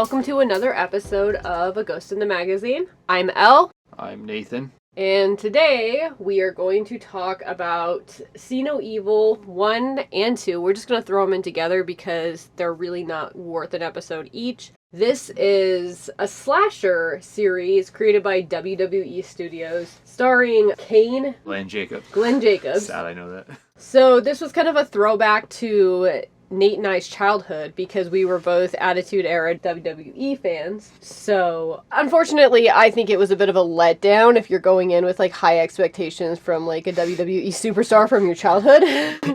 welcome to another episode of A Ghost in the Magazine. I'm Elle. I'm Nathan. And today we are going to talk about See No Evil 1 and 2. We're just going to throw them in together because they're really not worth an episode each. This is a slasher series created by WWE Studios, starring Kane. Glenn Jacobs. Sad I know that. So this was kind of a throwback to Nate and I's childhood because we were both Attitude Era WWE fans. So, unfortunately, I think it was a bit of a letdown if you're going in with, high expectations from, a WWE superstar from your childhood.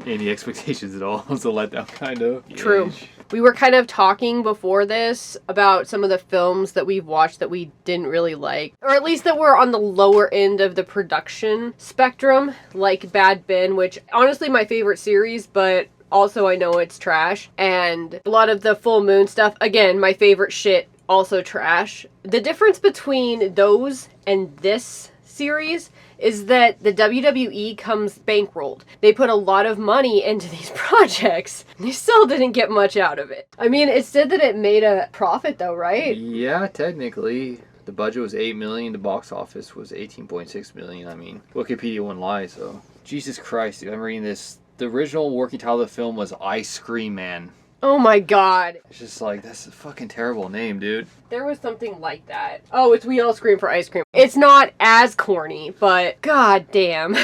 Any expectations at all was a letdown, kind of. True. Age. We were kind of talking before this about some of the films that we've watched that we didn't really like, or at least that were on the lower end of the production spectrum, like Bad Ben, which, honestly, my favorite series, but also I know it's trash. And a lot of the Full Moon stuff, again, my favorite shit, also trash. The difference between those and this series is that the WWE comes bankrolled. They put a lot of money into these projects. They still didn't get much out of it. I mean, it said that it made a profit though, right? Yeah, technically. The budget was $8 million. The box office was $18.6 million. I mean, Wikipedia wouldn't lie, so. Jesus Christ, dude, I'm reading this. The original working title of the film was Ice Cream Man. Oh my god. It's just that's a fucking terrible name, dude. There was something like that. Oh, it's We All Scream for Ice Cream. It's not as corny, but god damn.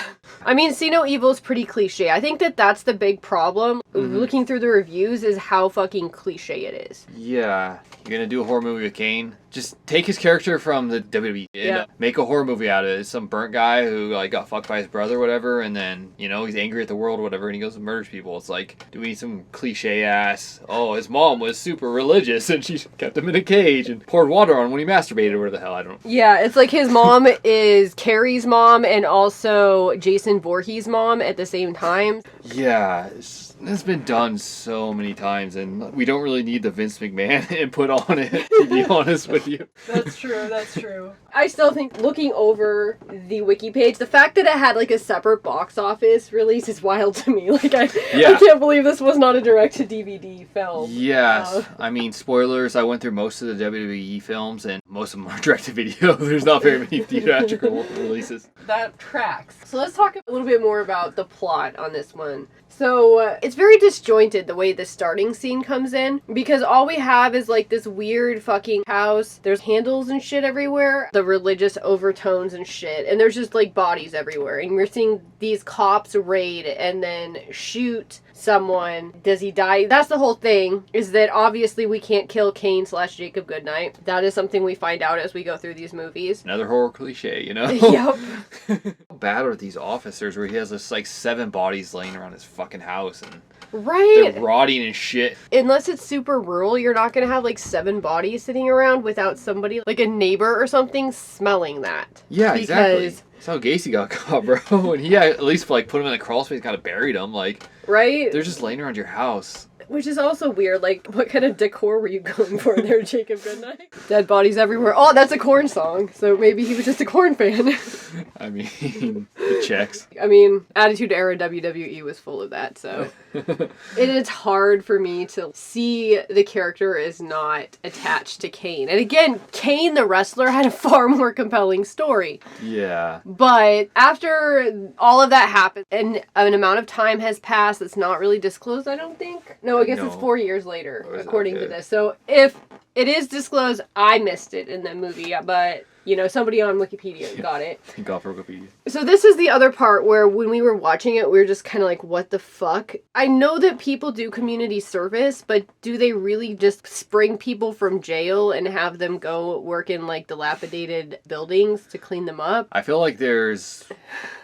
I mean, See No Evil is pretty cliche. I think that that's the big problem. Looking through the reviews is how fucking cliche it is. Yeah. You're gonna do a horror movie with Kane? Just take his character from the WWE and make a horror movie out of it. It's some burnt guy who got fucked by his brother or whatever, and then, he's angry at the world or whatever, and he goes and murders people. It's do we need some cliche ass, his mom was super religious and she kept him in a cage and poured water on him when he masturbated or whatever the hell, I don't know. Yeah, it's like his mom is Carrie's mom and also Jason Voorhees' mom at the same time. Yeah, it's been done so many times, and we don't really need the Vince McMahon input on it, to be honest with you. That's true. I still think, looking over the wiki page, the fact that it had a separate box office release is wild to me. I can't believe this was not a direct-to-DVD film. Yes. I mean, spoilers, I went through most of the WWE films, and most of them are direct-to-video. There's not very many theatrical releases. That tracks. So let's talk a little bit more about the plot on this one. So, it's very disjointed the way the starting scene comes in, because all we have is this weird fucking house. There's handles and shit everywhere, the religious overtones and shit, and there's just bodies everywhere, and we're seeing these cops raid and then shoot someone. Does he die? That's the whole thing, is that obviously we can't kill Kane / Jacob Goodnight. That is something we find out as we go through these movies. Another horror cliche, Yep. How bad are these officers where he has this 7 bodies laying around his fucking house and right, they're rotting and shit. Unless it's super rural, you're not gonna have 7 bodies sitting around without somebody, a neighbor or something, smelling that. Yeah, exactly. That's how Gacy got caught, bro. And he at least put him in the crawl space, kind of buried him. Right? They're just laying around your house. Which is also weird. What kind of decor were you going for there, Jacob Goodnight? Dead bodies everywhere. Oh, that's a Korn song. So maybe he was just a Korn fan. I mean, it checks. I mean, Attitude Era WWE was full of that, so. It is hard for me to see the character is not attached to Kane. And again, Kane the wrestler had a far more compelling story. Yeah. But after all of that happened, and an amount of time has passed that's not really disclosed, I don't think. No, I guess it's 4 years later, according to this. So if it is disclosed, I missed it in the movie, but somebody on Wikipedia got it. Thank God for Wikipedia. So this is the other part where when we were watching it, we were just kind of what the fuck? I know that people do community service, but do they really just spring people from jail and have them go work in dilapidated buildings to clean them up? I feel like there's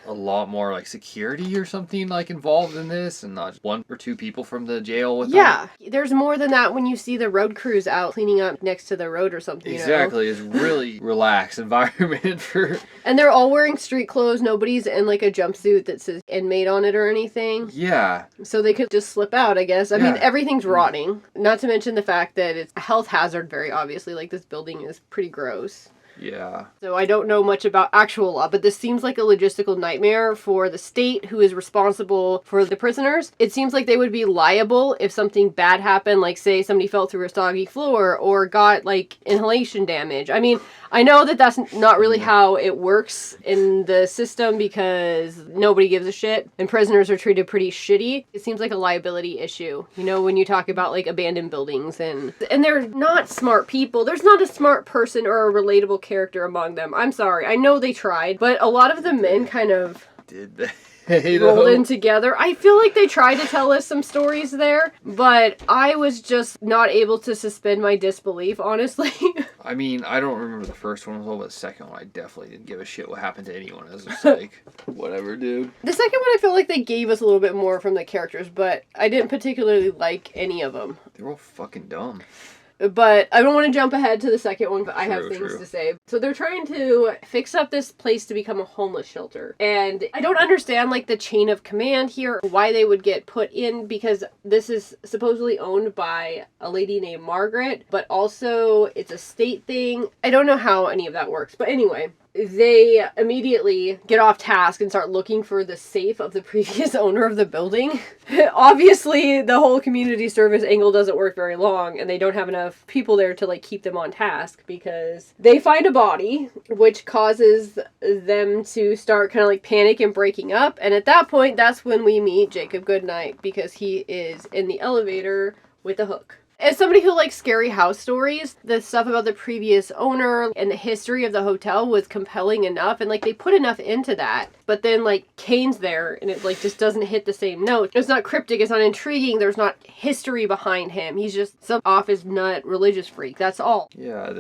a lot more security or something involved in this, and not 1 or 2 people from the jail with them. Yeah, there's more than that when you see the road crews out cleaning up next to the road or something. Exactly, it's really relaxed environment for. And they're all wearing street clothes. Nobody's in a jumpsuit that says inmate on it or anything. Yeah. So they could just slip out, I guess. I mean, everything's rotting. Not to mention the fact that it's a health hazard, very obviously. This building is pretty gross. Yeah. So I don't know much about actual law, but this seems like a logistical nightmare for the state who is responsible for the prisoners. It seems like they would be liable if something bad happened, like say somebody fell through a soggy floor or got like inhalation damage. I mean, I know that that's not really how it works in the system because nobody gives a shit and prisoners are treated pretty shitty. It seems like a liability issue, you know, when you talk about like abandoned buildings and they're not smart people. There's not a smart person or a relatable character among them. I'm sorry. I know they tried, but a lot of the men kind of did they rolled in together. I feel like they tried to tell us some stories there, but I was just not able to suspend my disbelief, honestly. I mean, I don't remember the first one as well, but the second one I definitely didn't give a shit what happened to anyone. I was just like, whatever, dude. The second one I feel like they gave us a little bit more from the characters, but I didn't particularly like any of them. They're all fucking dumb. But I don't want to jump ahead to the second one, but I have things True. to say. So they're trying to fix up this place to become a homeless shelter. And I don't understand, like, the chain of command here, why they would get put in, because this is supposedly owned by a lady named Margaret, but also it's a state thing. I don't know how any of that works. But anyway, they immediately get off task and start looking for the safe of the previous owner of the building. Obviously, the whole community service angle doesn't work very long, and they don't have enough people there to, like, keep them on task, because they find a body, which causes them to start kind of, like, panic and breaking up, and at that point, that's when we meet Jacob Goodnight, because he is in the elevator with a hook. As somebody who likes scary house stories, the stuff about the previous owner and the history of the hotel was compelling enough, and like they put enough into that. But then like Kane's there and it like just doesn't hit the same note. It's not cryptic, it's not intriguing, there's not history behind him. He's just some off his nut religious freak. That's all. Yeah,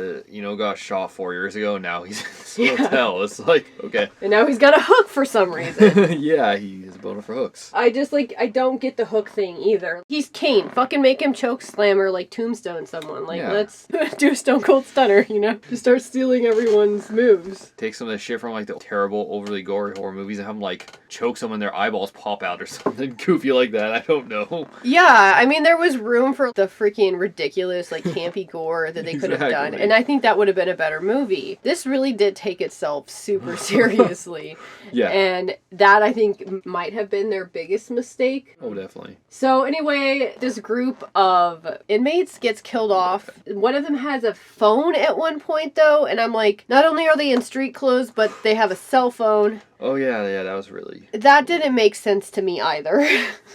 got shot 4 years ago, now he's in this hotel. It's like, okay. And now he's got a hook for some reason. Yeah, he is a boner for hooks. I don't get the hook thing either. He's Kane. Fucking make him choke slam or like tombstone someone. Like, let's do a Stone Cold Stunner, you know? Just start stealing everyone's moves. Take some of the shit from like the terrible, overly gory horror movies and have them like choke someone, their eyeballs pop out or something goofy like that. I don't know. Yeah, I mean, there was room for the freaking ridiculous, like, campy gore that they could have done. And I think that would have been a better movie. This really did take itself super seriously. Yeah. And that, I think, might have been their biggest mistake. Oh, definitely. So, anyway, this group of inmates gets killed off. One of them has a phone at one point, though. And I'm like, not only are they in street clothes, but they have a cell phone. Oh, yeah, that was really... That didn't make sense to me either.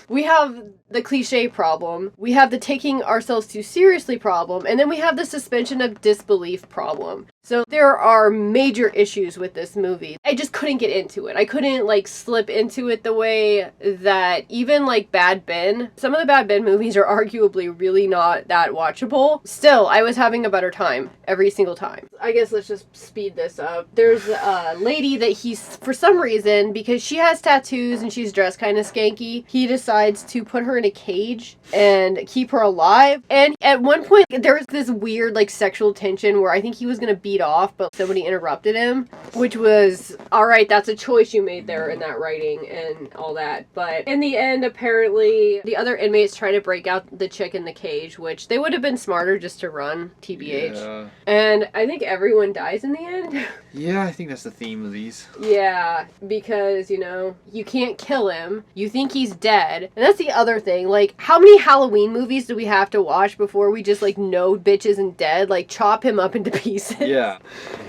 We have the cliche problem, we have the taking ourselves too seriously problem, and then we have the suspension of disbelief problem. So there are major issues with this movie. I just couldn't get into it. I couldn't, like, slip into it the way that even, like, Bad Ben, some of the Bad Ben movies are arguably really not that watchable. Still, I was having a better time every single time. I guess let's just speed this up. There's a lady that he's, for some reason, because she has tattoos and she's dressed kind of skanky, he decides to put her in a cage and keep her alive. And at one point, there was this weird, like, sexual tension where I think he was gonna beat off, but somebody interrupted him, which was, alright, that's a choice you made there in that writing and all that. But in the end, apparently, the other inmates try to break out the chick in the cage, which they would have been smarter just to run, TBH. Yeah. And I think everyone dies in the end. Yeah, I think that's the theme of these. Yeah, because, you know, you can't kill him. You think he's dead. And that's the other thing. Like, how many Halloween movies do we have to watch before we just, like, know bitch isn't dead? Like, chop him up into pieces. Yeah.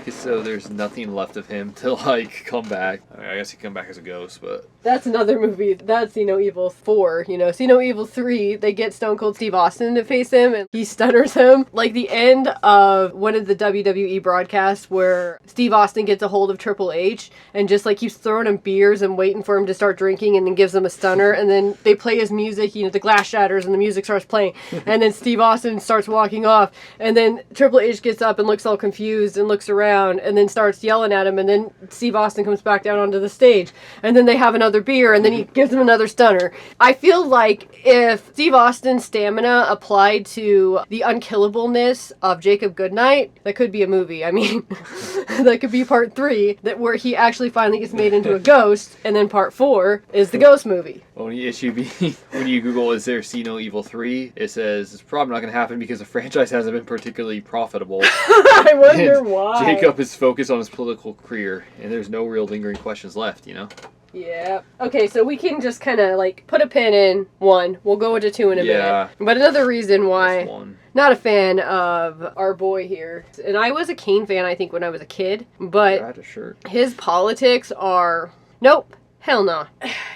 So there's nothing left of him to, like, come back. I mean, I guess he come back as a ghost, but... That's another movie. That's See No Evil 4, you know. See No Evil 3, they get Stone Cold Steve Austin to face him, and he stunners him. Like, the end of one of the WWE broadcasts where Steve Austin gets a hold of Triple H and just, like, keeps throwing him beers and waiting for him to start drinking and then gives him a stunner, and then they play his music, you know, the glass shatters and the music starts playing, and then Steve Austin starts walking off, and then Triple H gets up and looks all confused and looks around and then starts yelling at him, and then Steve Austin comes back down onto the stage, and then they have another beer, and then he gives him another stunner. I feel like if Steve Austin's stamina applied to the unkillableness of Jacob Goodnight, that could be a movie. I mean, that could be part 3, that where he actually finally gets made into a ghost, and then part 4 is the ghost movie. Only issue being, when you Google, is there See No Evil 3? It says it's probably not going to happen because the franchise hasn't been particularly profitable. I wonder wonder why. Jacob is focused on his political career, and there's no real lingering questions left, you know? Yeah. Okay, so we can just kind of, like, put a pin in 1. We'll go into 2 in a minute. But another reason why... Not a fan of our boy here. And I was a Kane fan, I think, when I was a kid. But I had a shirt. His politics are... Nope. Hell no.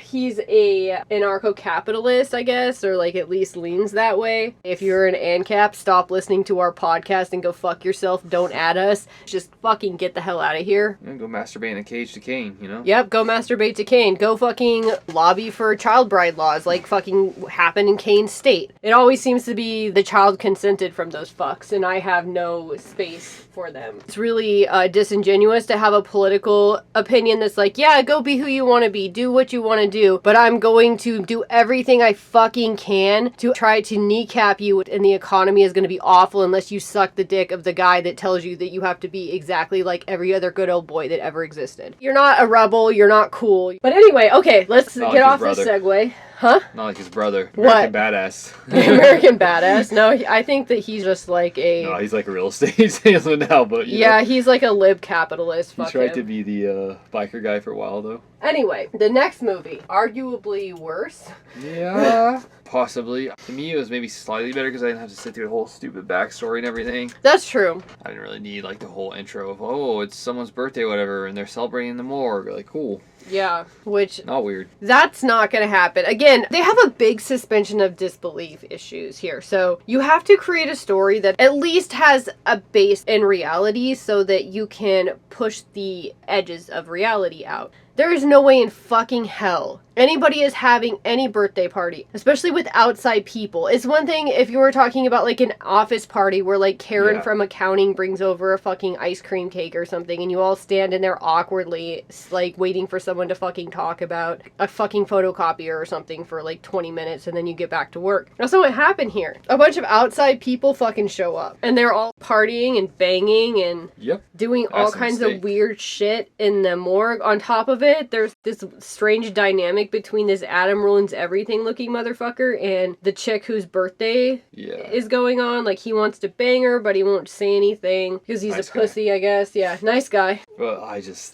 He's a anarcho-capitalist, I guess, or like at least leans that way. If you're an ANCAP, stop listening to our podcast and go fuck yourself. Don't add us. Just fucking get the hell out of here. And go masturbate in a cage to Kane, you know? Yep, go masturbate to Kane. Go fucking lobby for child bride laws like fucking happen in Kane's state. It always seems to be the child consented from those fucks, and I have no space for them. It's really disingenuous to have a political opinion that's like, yeah, go be who you want to be. Do what you want to do, but I'm going to do everything I fucking can to try to kneecap you, and the economy is going to be awful unless you suck the dick of the guy that tells you that you have to be exactly like every other good old boy that ever existed. You're not a rebel, you're not cool. But anyway, okay, let's get off this segue. Huh? Not like his brother. American Badass. American Badass. No, I think that he's just like a... No, he's like a real estate salesman now, but you know. He's like a lib capitalist. He tried to be the biker guy for a while, though. Anyway, the next movie, arguably worse. Yeah, possibly. To me, it was maybe slightly better because I didn't have to sit through the whole stupid backstory and everything. That's true. I didn't really need like the whole intro of, oh, it's someone's birthday, whatever, and they're celebrating in the morgue. Like, cool. Yeah, which... Not weird. That's not going to happen. Again, they have a big suspension of disbelief issues here. So you have to create a story that at least has a base in reality so that you can push the edges of reality out. There is no way in fucking hell anybody is having any birthday party, especially with outside people. It's one thing if you were talking about like an office party where like Karen from accounting brings over a fucking ice cream cake or something and you all stand in there awkwardly like waiting for someone to fucking talk about a fucking photocopier or something for like 20 minutes and then you get back to work. That's not what happened here. A bunch of outside people fucking show up and they're all partying and banging and doing all kinds of weird shit in the morgue. On top of it, there's this strange dynamic between this Adam ruins everything looking motherfucker and the chick whose birthday is going on. Like, he wants to bang her, but he won't say anything because he's a pussy, I guess. Yeah, nice guy. Well,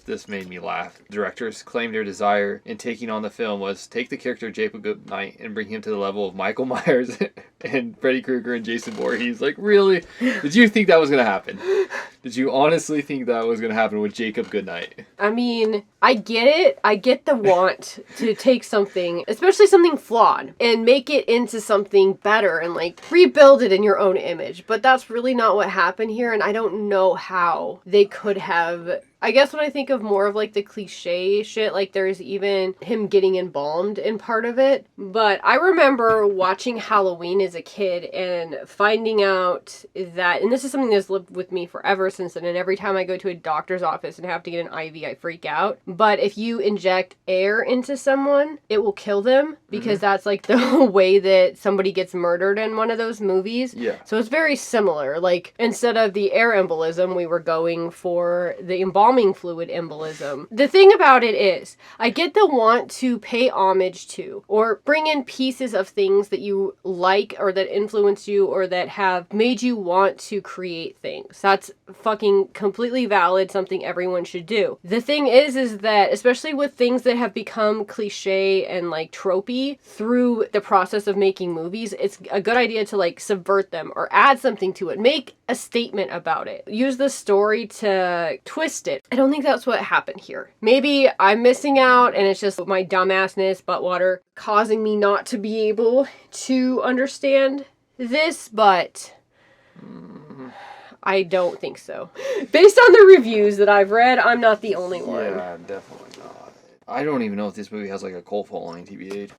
this made me laugh. Directors claimed their desire in taking on the film was take the character Jacob Goodnight and bring him to the level of Michael Myers and Freddy Krueger and Jason Voorhees. Like, really? Did you think that was going to happen? Did you honestly think that was going to happen with Jacob Goodnight? I mean, I get it. I get the want to take something, especially something flawed, and make it into something better and like rebuild it in your own image. But that's really not what happened here, and I don't know how they could have. I guess when I think of more of like the cliche shit, like there's even him getting embalmed in part of it. But I remember watching Halloween as a kid and finding out that, and this is something that's lived with me forever since then, and every time I go to a doctor's office and have to get an IV, I freak out. But if you inject air into someone, it will kill them because that's like the way that somebody gets murdered in one of those movies. Yeah. So it's very similar. Like, instead of the air embolism, we were going for the embalming fluid embolism. The thing about it is, I get the want to pay homage to or bring in pieces of things that you like or that influence you or that have made you want to create things. That's fucking completely valid, something everyone should do. The thing is that, especially with things that have become cliche and like tropey through the process of making movies, it's a good idea to like subvert them or add something to it. Make a statement about it. Use the story to twist it. I don't think that's what happened here. Maybe I'm missing out and it's just my dumbassness, buttwater, causing me not to be able to understand this, but I don't think so. Based on the reviews that I've read, I'm not the only one. Yeah, definitely not. I don't even know if this movie has like a cult following, TBH.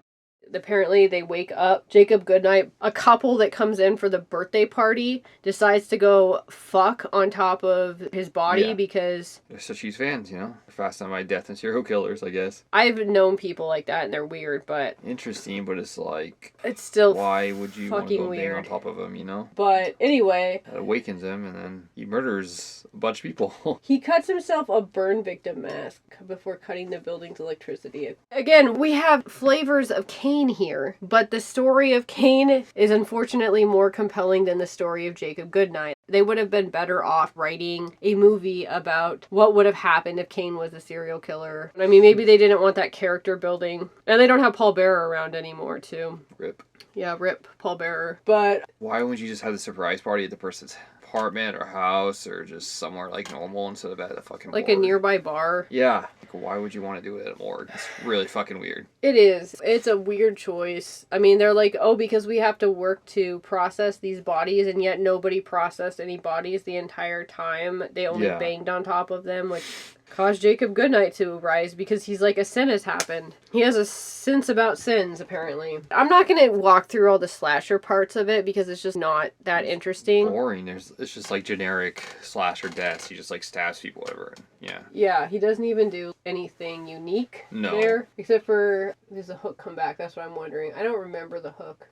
Apparently they wake up. Jacob Goodnight, a couple that comes in for the birthday party, decides to go fuck on top of his body because... They're such huge fans, you know? Fast on My Death and serial killers, I guess. I've known people like that and they're weird, but... Interesting, but it's like... It's still why would you want to go weird. bang on top of him, you know? But anyway... It awakens him and then he murders a bunch of people. He cuts himself a burn victim mask before cutting the building's electricity. Again, we have flavors of Kane Kane here, but the story of Kane is unfortunately more compelling than the story of Jacob Goodnight. They would have been better off writing a movie about what would have happened if Kane was a serial killer. I mean, maybe they didn't want that character building. And they don't have Paul Bearer around anymore, too. Rip. Yeah, rip Paul Bearer. But why wouldn't you just have the surprise party at the person's apartment or house or just somewhere like normal instead of at a fucking like morgue? A nearby bar? Yeah. Like, why would you want to do it at a morgue? It's really fucking weird. It is. It's a weird choice. I mean, they're like, oh, because we have to work to process these bodies, and yet nobody processed any bodies the entire time. They only banged on top of them, which caused Jacob Goodnight to rise because he's like, a sin has happened. He has a sense about sins, apparently. I'm not going to walk through all the slasher parts of it because it's just not that interesting. Boring. It's just like generic slasher deaths. He just like stabs people, whatever. Yeah. Yeah, he doesn't even do anything unique there. Except for, does the hook come back? That's what I'm wondering. I don't remember the hook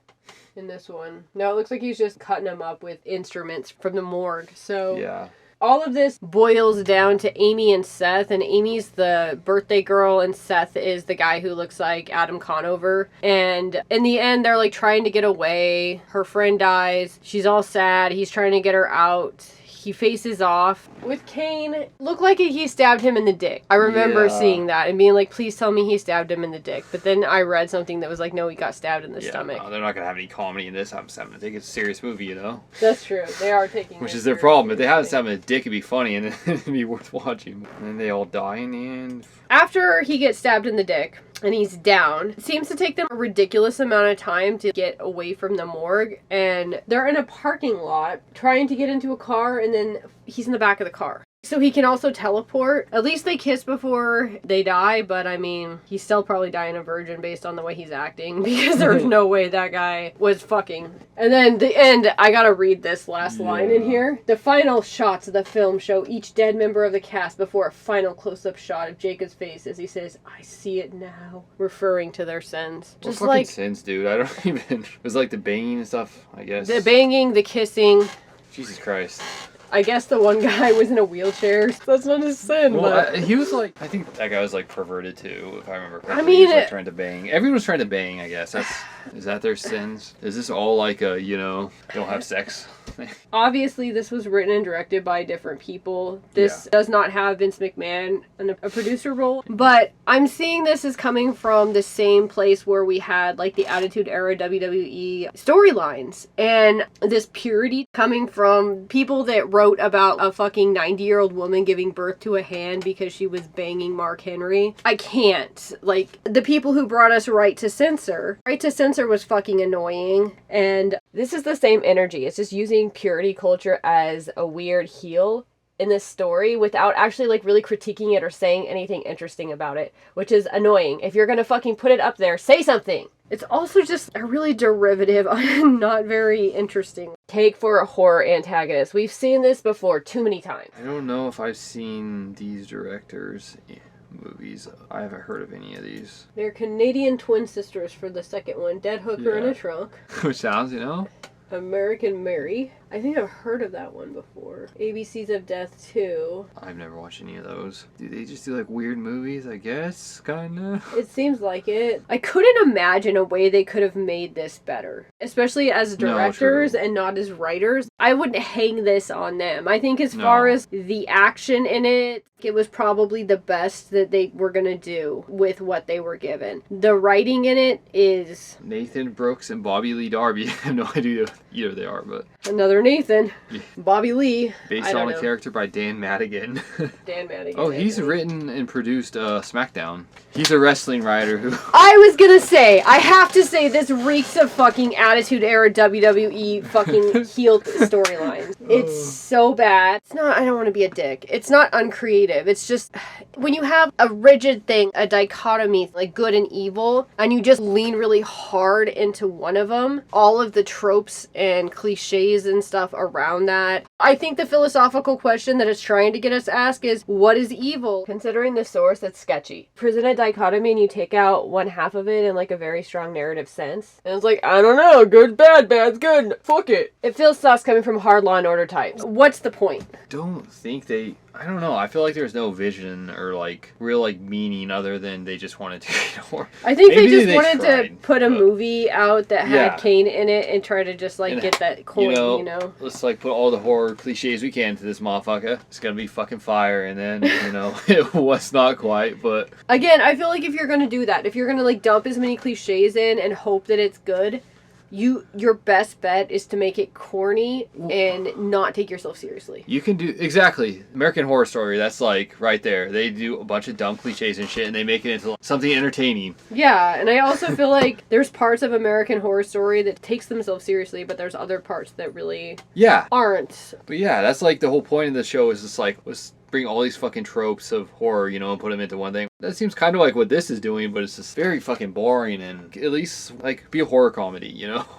in this one. No, it looks like he's just cutting them up with instruments from the morgue. So yeah. All of this boils down to Amy and Seth, and Amy's the birthday girl, and Seth is the guy who looks like Adam Conover. And in the end, they're like trying to get away. Her friend dies. She's all sad. He's trying to get her out. He faces off. With Kane, looked like he stabbed him in the dick. I remember seeing that and being like, please tell me he stabbed him in the dick. But then I read something that was like, no, he got stabbed in the stomach. No, they're not going to have any comedy in this. I'm having to take it a serious movie, you know? That's true. They are taking Which is their problem. If they had stabbed him in the dick, it'd be funny and it'd be worth watching. And then they all die in the end. After he gets stabbed in the dick, and he's down. It seems to take them a ridiculous amount of time to get away from the morgue, and they're in a parking lot trying to get into a car, and then he's in the back of the car. So he can also teleport. At least they kiss before they die, but I mean, he's still probably dying a virgin based on the way he's acting, because there's no way that guy was fucking. And then the end, I gotta read this last line in here. The final shots of the film show each dead member of the cast before a final close-up shot of Jacob's face as he says, I see it now, referring to their sins. Just fucking like sins, dude. I don't even... It was like the banging and stuff, I guess. The banging, the kissing. Jesus Christ. I guess the one guy was in a wheelchair. So that's not his sin, but... he was like... I think that guy was like perverted too, if I remember correctly. I mean... He was like trying to bang. Everyone was trying to bang, I guess. Is that their sins? Is this all like a, don't have sex? Obviously, this was written and directed by different people. This does not have Vince McMahon in a producer role. But I'm seeing this as coming from the same place where we had like the Attitude Era WWE storylines. And this purity coming from people that wrote about a fucking 90-year-old woman giving birth to a hand because she was banging Mark Henry. I can't. Like, the people who brought us Right to Censor. Right to Censor was fucking annoying. And this is the same energy. It's just using purity culture as a weird heel in this story without actually like really critiquing it or saying anything interesting about it, which is annoying. If you're gonna fucking put it up there, say something. It's also just a really derivative, not very interesting take for a horror antagonist. We've seen this before too many times. I don't know if I've seen these directors' movies. I haven't heard of any of these. They're Canadian twin sisters for the second one, Dead Hooker in a Trunk. Which sounds, American Mary. I think I've heard of that one before. ABCs of Death 2. I've never watched any of those. Do they just do like weird movies, I guess? Kinda. It seems like it. I couldn't imagine a way they could have made this better. Especially as directors and not as writers. I wouldn't hang this on them. I think as far as the action in it, it was probably the best that they were gonna do with what they were given. The writing in it is... Nathan Brooks and Bobby Lee Darby. I have no idea who either they are, but... Another Nathan. Yeah. Bobby Lee. Based on a character by Dan Madigan. Dan Madigan. Oh, he's written and produced SmackDown. He's a wrestling writer who... I was gonna say, I have to say, this reeks of fucking Attitude Era WWE fucking heel storylines. It's so bad. It's not, I don't want to be a dick. It's not uncreative. It's just, when you have a rigid thing, a dichotomy, like good and evil, and you just lean really hard into one of them, all of the tropes and cliches and stuff around that. I think the philosophical question that it's trying to get us to ask is, what is evil? Considering the source, that's sketchy. Present a dichotomy and you take out one half of it in like a very strong narrative sense. And it's like, I don't know, good, bad, bad's good, fuck it. It feels sus coming from hard Law and Order prototypes. What's the point? Don't think I don't know. I feel like there's no vision or like real like meaning other than they just wanted to. I think they just wanted tried, to put a movie out that had Kane in it and try to just like get that coin, you know? Let's like put all the horror cliches we can to this motherfucker. It's gonna be fucking fire, and then it was not quite. But again, I feel like if you're gonna do that, if you're gonna like dump as many cliches in and hope that it's good, your best bet is to make it corny and not take yourself seriously. You can do exactly American Horror Story. That's like right there. They do a bunch of dumb cliches and shit, and they make it into something entertaining. Yeah, and I also feel like there's parts of American Horror Story that takes themselves seriously, but there's other parts that really aren't. But yeah, that's like the whole point of the show is just like let's bring all these fucking tropes of horror, and put them into one thing. That seems kind of like what this is doing, but it's just very fucking boring and at least, like, be a horror comedy,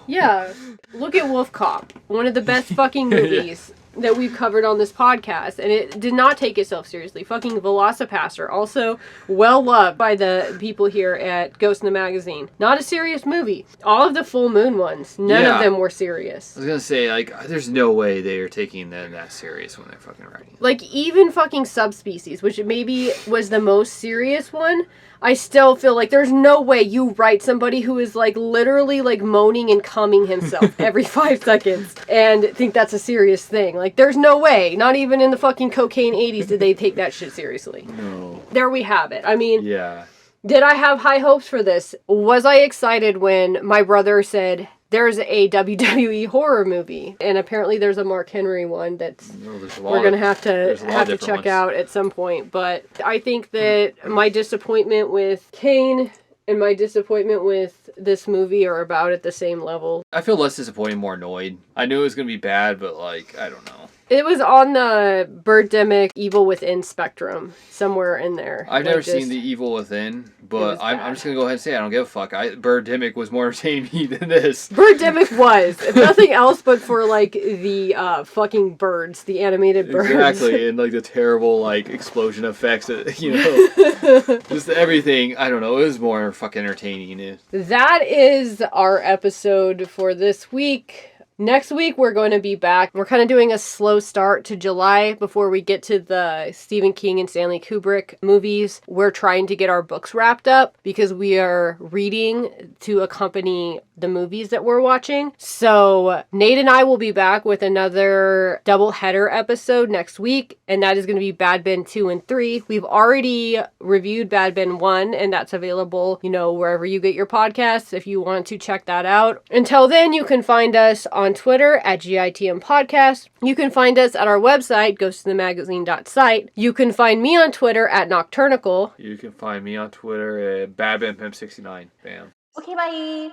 Yeah. Look at Wolf Cop. One of the best fucking movies that we've covered on this podcast, and it did not take itself seriously. Fucking Velocipaster, also well loved by the people here at Ghost in the Magazine. Not a serious movie. All of the Full Moon ones, none of them were serious. I was gonna say, like, there's no way they are taking them that serious when they're fucking writing. Like, even fucking Subspecies, which maybe was the most serious one, I still feel like there's no way you write somebody who is like literally like moaning and cumming himself every 5 seconds and think that's a serious thing. Like, there's no way. Not even in the fucking cocaine 80s did they take that shit seriously. No. There we have it. I mean, yeah. Did I have high hopes for this? Was I excited when my brother said, there's a WWE horror movie, and apparently there's a Mark Henry one that's we're gonna have to check out at some point. But I think that my disappointment with Kane and my disappointment with this movie are about at the same level. I feel less disappointed, more annoyed. I knew it was gonna be bad, but like I don't know. It was on the Birdemic Evil Within spectrum, somewhere in there. I've never seen The Evil Within, but I'm just going to go ahead and say I don't give a fuck. Birdemic was more entertaining me than this. Birdemic was. If nothing else but for, like, the fucking birds, the animated birds. Exactly, and, like, the terrible, like, explosion effects, just everything. I don't know, it was more fucking entertaining. That is our episode for this week. Next week, we're going to be back. We're kind of doing a slow start to July before we get to the Stephen King and Stanley Kubrick movies. We're trying to get our books wrapped up because we are reading to accompany the movies that we're watching. So Nate and I will be back with another double header episode next week, and that is going to be Bad Ben 2 and 3. We've already reviewed Bad Ben 1, and that's available, wherever you get your podcasts if you want to check that out. Until then, you can find us on Twitter at GITM Podcast. You can find us at our website, ghostinthemagazine.site. You can find me on Twitter at Nocturnical. You can find me on Twitter at BadBenPimp69. Bam. Okay, bye.